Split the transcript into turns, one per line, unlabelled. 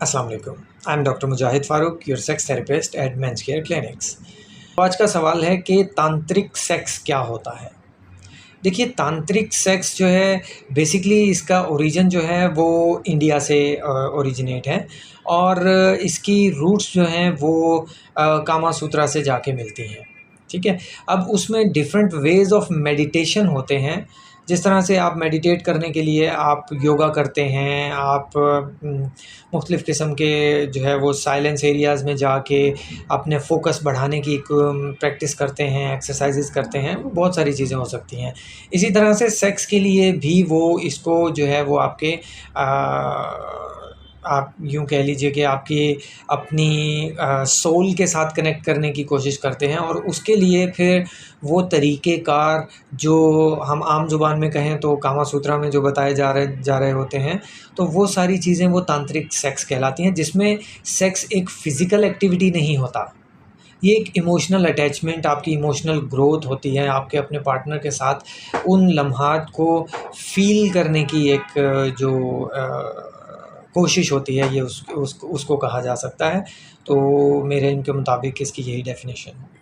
अस्सलाम वालेकुम। I am doctor Mujahid Farooq, your sex therapist at men's care clinics. तो आज का सवाल है कि तांत्रिक सेक्स क्या होता है? देखिए, तांत्रिक सेक्स जो है बेसिकली इसका ओरिजिन जो है वो इंडिया से ओरिजिनेट है और इसकी रूट्स जो हैं वो कामा सूत्रा से जाके मिलती हैं। ठीक है? अब उसमें डिफरेंट वेज़ ऑफ मेडिटेशन होते हैं। जिस तरह से आप मेडिटेट करने के लिए आप योगा करते हैं, आप मुख्तलिफ़ किस्म के जो है वो साइलेंस एरियाज़ में जाके अपने फ़ोकस बढ़ाने की एक प्रैक्टिस करते हैं, एक्सरसाइज़ेज़ करते हैं, वो बहुत सारी चीज़ें हो सकती हैं। इसी तरह से सेक्स के लिए भी वो इसको जो है वो आपके आप यूँ कह लीजिए कि आपकी अपनी सोल के साथ कनेक्ट करने की कोशिश करते हैं और उसके लिए फिर वो तरीक़ेकार जो हम आम ज़ुबान में कहें तो कामा सूत्रा में जो बताए जा रहे होते हैं, तो वो सारी चीज़ें वो तांत्रिक सेक्स कहलाती हैं, जिसमें सेक्स एक फ़िज़िकल एक्टिविटी नहीं होता। ये एक इमोशनल अटैचमेंट, आपकी इमोशनल ग्रोथ होती है, आपके अपने पार्टनर के साथ उन लम्हात को फ़ील करने की एक जो कोशिश होती है, ये उसको कहा जा सकता है। तो मेरे इनके मुताबिक इसकी यही डेफ़िनेशन है।